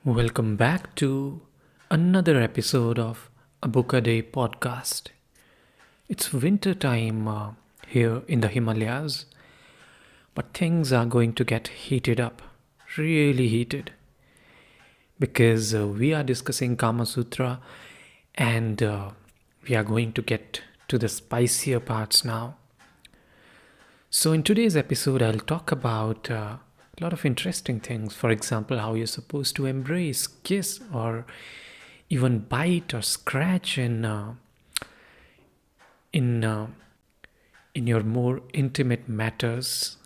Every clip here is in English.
Welcome back to another episode of A Book a Day podcast. It's winter time here in the Himalayas, but things are going to get heated up, really heated, because we are discussing Kamasutra and we are going to get to the spicier parts now. So, in today's episode, I'll talk about a lot of interesting things. For example, how you're supposed to embrace, kiss, or even bite or scratch in in your more intimate matters.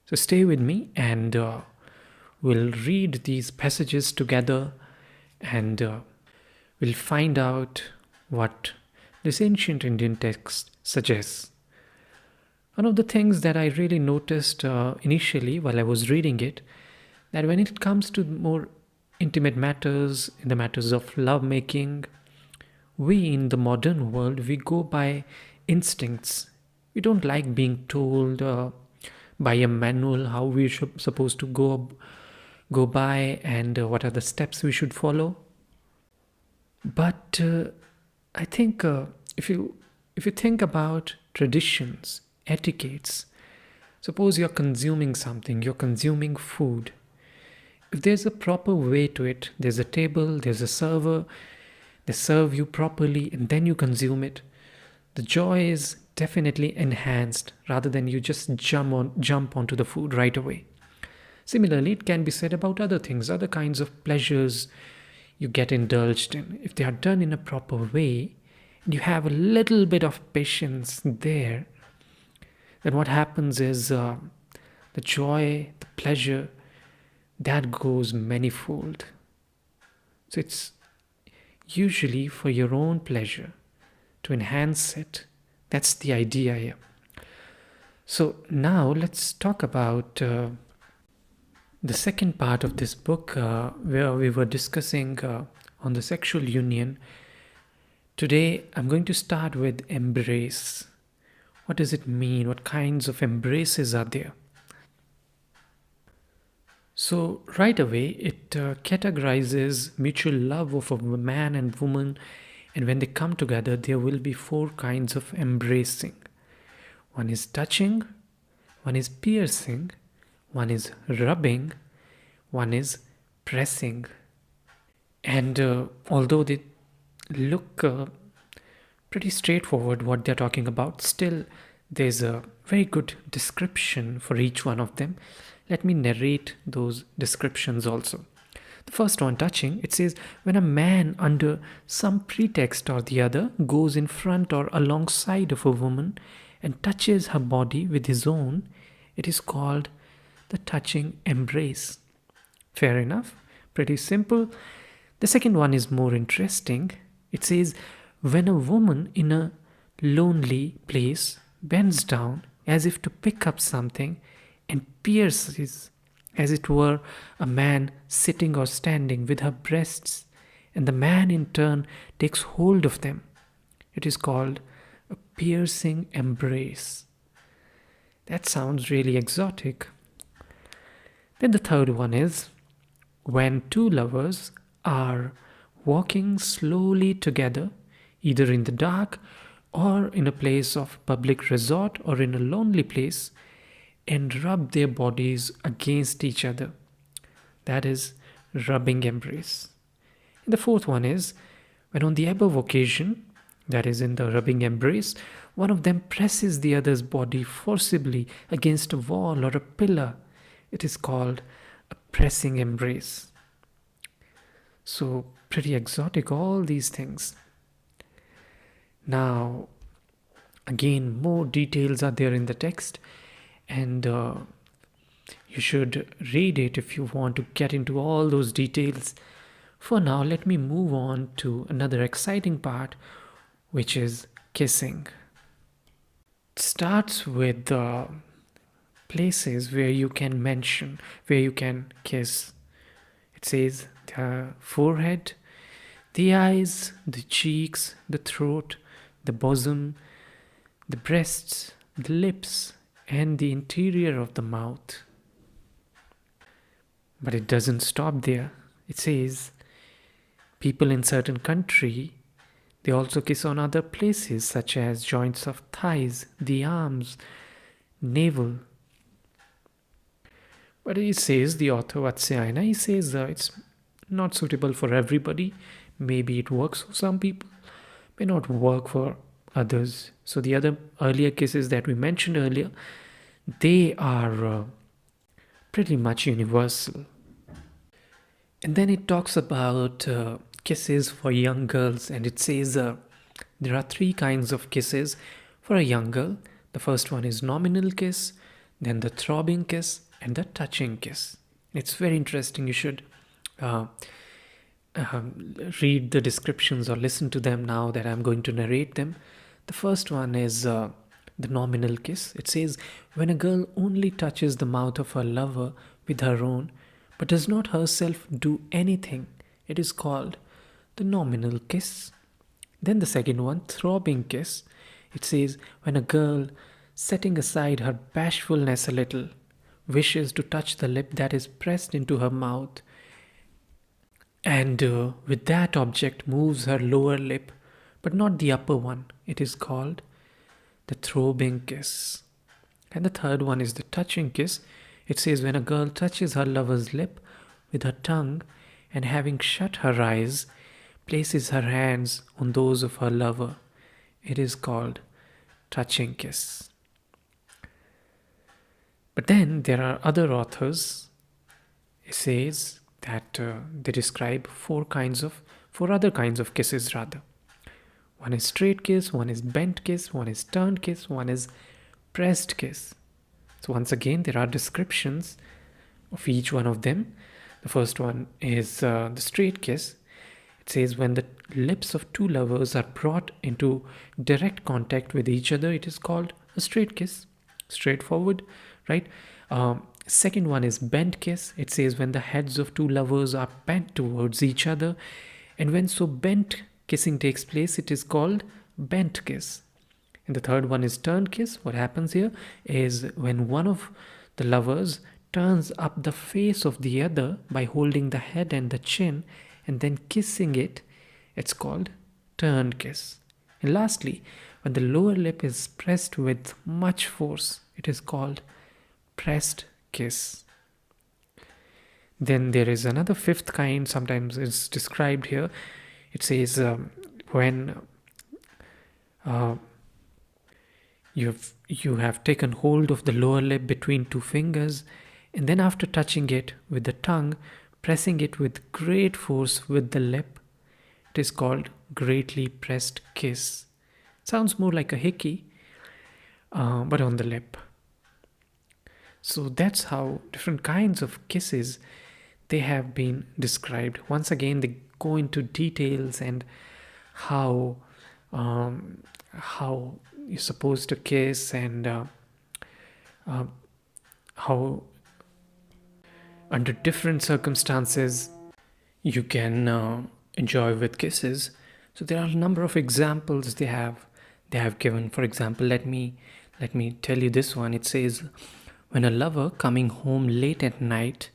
So, stay with me, and we'll read these passages together, and we'll find out what this ancient Indian text suggests. One of the things that I really noticed initially while I was reading it, that when it comes to more intimate matters, in the matters of lovemaking, we in the modern world, we go by instincts. We don't like being told by a manual how we should supposed to go by and what are the steps we should follow. But I think if you think about traditions, etiquettes, suppose you're consuming something, you're consuming food. If there's a proper way to it, there's a table, there's a server, they serve you properly, and then you consume it. The joy is definitely enhanced rather than you just jump onto the food right away. Similarly, it can be said about other things, other kinds of pleasures you get indulged in. If they are done in a proper way, and you have a little bit of patience there, then what happens is the joy, the pleasure, that goes manifold. So it's usually for your own pleasure, to enhance it. That's the idea here. So now let's talk about the second part of this book where we were discussing on the sexual union. Today I'm going to start with embrace. What does it mean? What kinds of embraces are there? So right away it categorizes mutual love of a man and woman, and when they come together there will be four kinds of embracing. One is touching, one is piercing, one is rubbing, one is pressing. And although they look pretty straightforward what they're talking about, still there's a very good description for each one of them. Let me narrate those descriptions also. The first one, touching, it says when a man under some pretext or the other goes in front or alongside of a woman and touches her body with his own, it is called the touching embrace. Fair enough, pretty simple. The second one is more interesting. It says when a woman in a lonely place bends down as if to pick up something and pierces, as it were a man sitting or standing, with her breasts, and the man in turn takes hold of them, it is called a piercing embrace. That sounds really exotic. Then the third one is when two lovers are walking slowly together, either in the dark or in a place of public resort or in a lonely place, and rub their bodies against each other. That is rubbing embrace. And the fourth one is when on the above occasion, that is in the rubbing embrace, one of them presses the other's body forcibly against a wall or a pillar. It is called a pressing embrace. So pretty exotic, all these things. Now, again, more details are there in the text, and you should read it if you want to get into all those details. For now, let me move on to another exciting part, which is kissing. It starts with the places where you can mention, where you can kiss. It says the forehead, the eyes, the cheeks, the throat, the bosom, the breasts, the lips, and the interior of the mouth. But it doesn't stop there. It says people in certain country, they also kiss on other places such as joints of thighs, the arms, navel. But he says, the author Vatsyayana, he says it's not suitable for everybody. Maybe it works for some people, may not work for others. So the other earlier cases that we mentioned earlier, they are pretty much universal. And then it talks about kisses for young girls, and it says there are three kinds of kisses for a young girl. The first one is nominal kiss, then the throbbing kiss, and the touching kiss. It's very interesting. You should read the descriptions or listen to them now that I'm going to narrate them. The first one is the nominal kiss. It says, when a girl only touches the mouth of her lover with her own, but does not herself do anything, it is called the nominal kiss. Then the second one, throbbing kiss. It says, when a girl, setting aside her bashfulness a little, wishes to touch the lip that is pressed into her mouth, and with that object moves her lower lip, but not the upper one. It is called the throbbing kiss. And the third one is the touching kiss. It says, when a girl touches her lover's lip with her tongue, and having shut her eyes, places her hands on those of her lover, it is called touching kiss. But then there are other authors. It says that they describe four other kinds of kisses rather. One is straight kiss, one is bent kiss, one is turned kiss, one is pressed kiss. So once again, there are descriptions of each one of them. The first one is the straight kiss. It says, when the lips of two lovers are brought into direct contact with each other, it is called a straight kiss. Straightforward, right? Second one is bent kiss. It says, when the heads of two lovers are bent towards each other, and when so bent kissing takes place, it is called bent kiss. And the third one is turned kiss. What happens here is when one of the lovers turns up the face of the other by holding the head and the chin and then kissing it, it's called turned kiss. And lastly, when the lower lip is pressed with much force, it is called pressed kiss. Then there is another fifth kind, sometimes it's described here. It says when you have taken hold of the lower lip between two fingers, and then after touching it with the tongue, pressing it with great force with the lip, it is called greatly pressed kiss. Sounds more like a hickey, but on the lip. So that's how different kinds of kisses, they have been described. Once again, they go into details and how you're supposed to kiss, and how under different circumstances you can enjoy with kisses. So there are a number of examples they have given. For example, let me tell you this one. It says, when a lover coming home late at night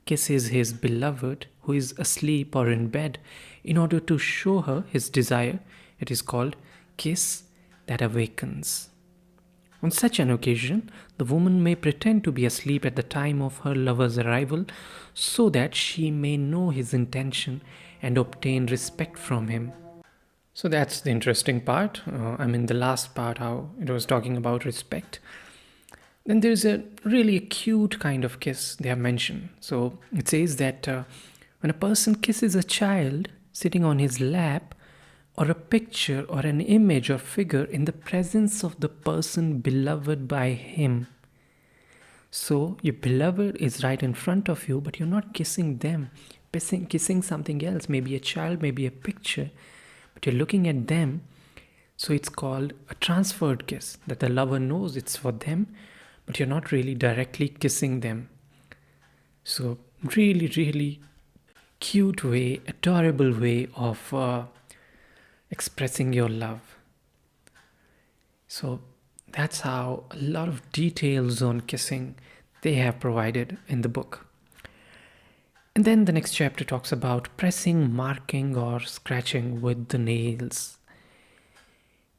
kisses his beloved who is asleep or in bed in order to show her his desire, it is called kiss that awakens. On such an occasion, the woman may pretend to be asleep at the time of her lover's arrival so that she may know his intention and obtain respect from him. So that's the interesting part. The last part, how it was talking about respect. Then there's a really cute kind of kiss they have mentioned. So it says that when a person kisses a child sitting on his lap, or a picture or an image or figure in the presence of the person beloved by him. So your beloved is right in front of you, but you're not kissing them, kissing something else, maybe a child, maybe a picture, but you're looking at them. So it's called a transferred kiss, that the lover knows it's for them, but you're not really directly kissing them. So really, really cute way, adorable way of expressing your love. So that's how a lot of details on kissing they have provided in the book. And then the next chapter talks about pressing, marking, or scratching with the nails.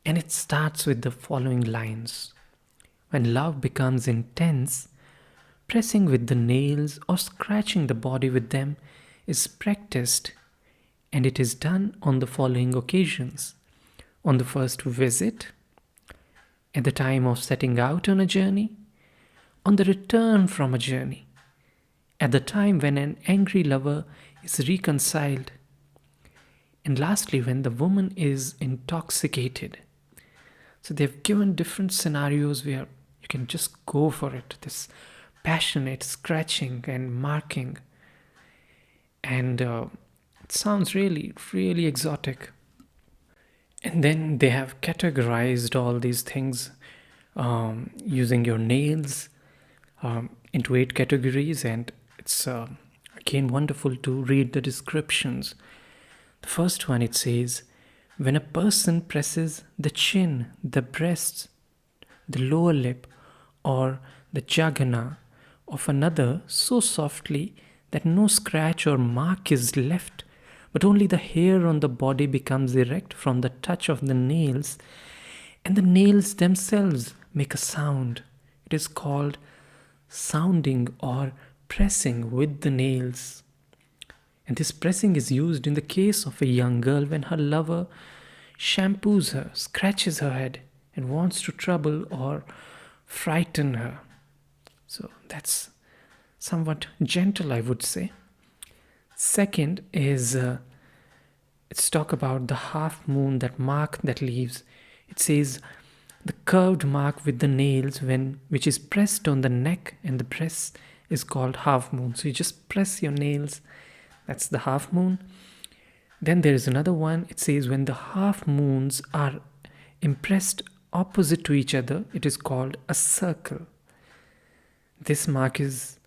And it starts with the following lines. When love becomes intense, pressing with the nails or scratching the body with them is practiced, and it is done on the following occasions: on the first visit, at the time of setting out on a journey, on the return from a journey, at the time when an angry lover is reconciled, and lastly, when the woman is intoxicated. So they've given different scenarios where you can just go for it. This passionate scratching and marking. And it sounds really, really exotic. And then they have categorized all these things using your nails into 8 categories, and it's again wonderful to read the descriptions. The first one, it says, when a person presses the chin, the breasts, the lower lip, or the jagana of another so softly that no scratch or mark is left, but only the hair on the body becomes erect from the touch of the nails, and the nails themselves make a sound. It is called sounding or pressing with the nails. And this pressing is used in the case of a young girl when her lover shampoos her, scratches her head, and wants to trouble or frighten her. So that's somewhat gentle, I would say. Second is let's talk about the half moon, that mark that leaves. It says the curved mark with the nails which is pressed on the neck and the breast is called half moon. So you just press your nails. That's the half moon. Then there is another one. It says when the half moons are impressed opposite to each other, it is called a circle. This mark is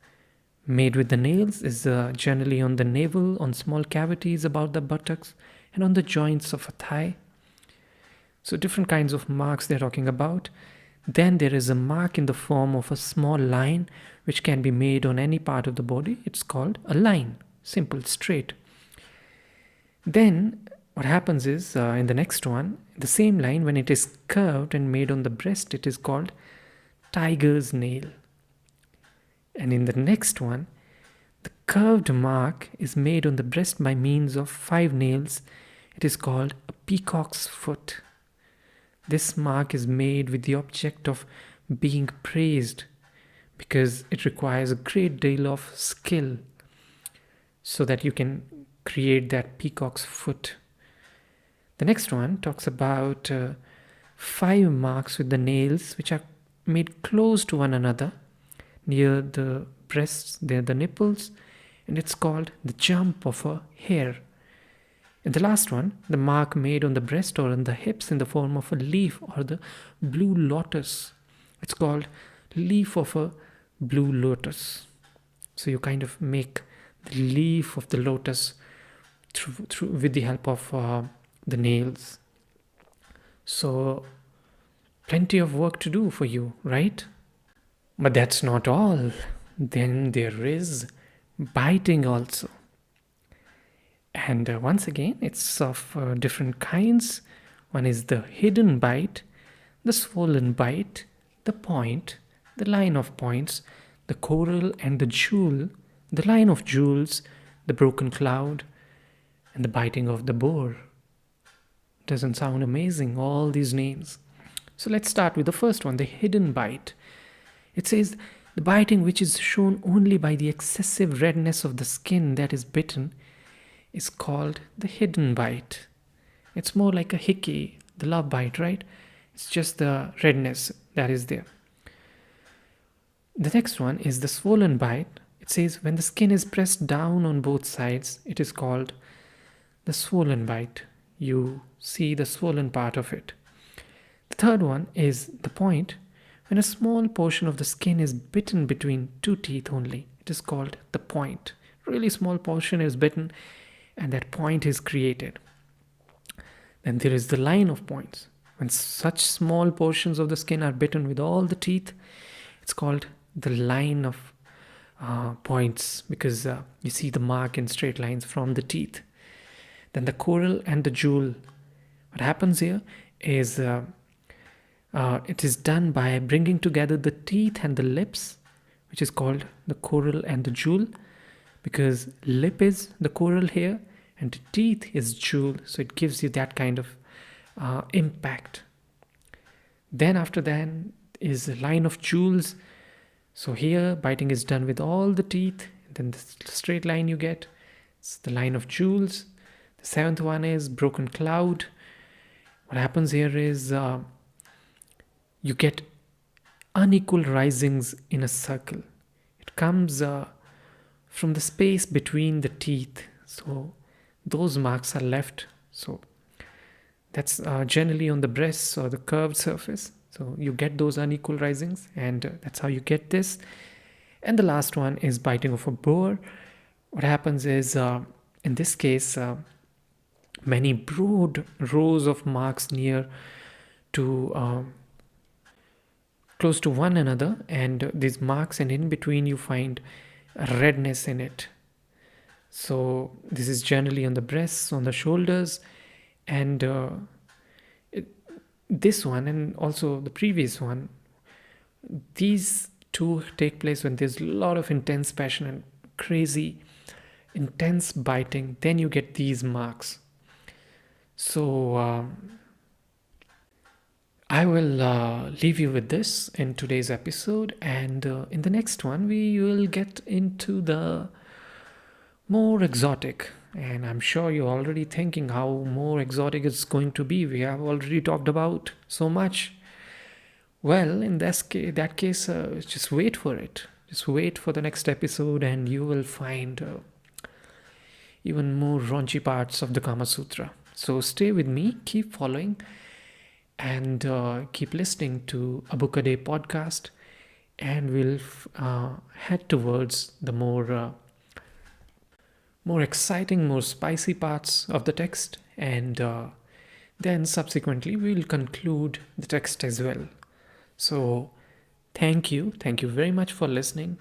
made with the nails, is generally on the navel, on small cavities about the buttocks, and on the joints of a thigh. So different kinds of marks they're talking about. Then there is a mark in the form of a small line which can be made on any part of the body. It's called a line. Simple, straight. Then what happens is in the next one, the same line, when it is curved and made on the breast, it is called tiger's nail. And in the next one, the curved mark is made on the breast by means of 5 nails. It is called a peacock's foot. This mark is made with the object of being praised because it requires a great deal of skill so that you can create that peacock's foot. The next one talks about 5 marks with the nails which are made close to one another near the breasts, near the nipples, and it's called the jump of a hare. And the last one, the mark made on the breast or on the hips in the form of a leaf or the blue lotus. It's called leaf of a blue lotus. So you kind of make the leaf of the lotus through with the help of the nails. So plenty of work to do for you, right? But that's not all. Then there is biting also. And once again, it's of different kinds. One is the hidden bite, the swollen bite, the point, the line of points, the coral and the jewel, the line of jewels, the broken cloud, and the biting of the boar. Doesn't sound amazing, all these names? So let's start with the first one, the hidden bite. It says the biting which is shown only by the excessive redness of the skin that is bitten is called the hidden bite. It's more like a hickey, the love bite, right? It's just the redness that is there. The next one is the swollen bite. It says when the skin is pressed down on both sides, it is called the swollen bite. You see the swollen part of it. The third one is the point. When a small portion of the skin is bitten between 2 teeth only, it is called the point. Really small portion is bitten and that point is created. Then there is the line of points. When such small portions of the skin are bitten with all the teeth, it's called the line of points, because you see the mark in straight lines from the teeth. Then the coral and the jewel. What happens here is it is done by bringing together the teeth and the lips, which is called the coral and the jewel, because lip is the coral here and the teeth is jewel, so it gives you that kind of impact. Then after that is a line of jewels. So here biting is done with all the teeth, then the straight line you get, it's the line of jewels. The seventh one is broken cloud. What happens here is you get unequal risings in a circle. It comes from the space between the teeth, so those marks are left. So that's generally on the breasts or the curved surface. So you get those unequal risings, and that's how you get this. And the last one is biting of a boar. What happens is, in this case, many broad rows of marks near to close to one another, and these marks, and in between you find redness in it. So this is generally on the breasts, on the shoulders, and this one and also the previous one, these two take place when there's a lot of intense passion and crazy intense biting, then you get these marks. So I will leave you with this in today's episode, and in the next one we will get into the more exotic, and I'm sure you're already thinking how more exotic it's going to be. We have already talked about so much. Well, in that case, just wait for it. Just wait for the next episode, and you will find even more raunchy parts of the Kamasutra. So stay with me, keep following, and keep listening to A Book a Day podcast, and we'll head towards the more exciting, more spicy parts of the text, and then subsequently we will conclude the text as well. So thank you very much for listening,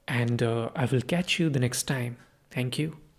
and I will catch you the next time. Thank you.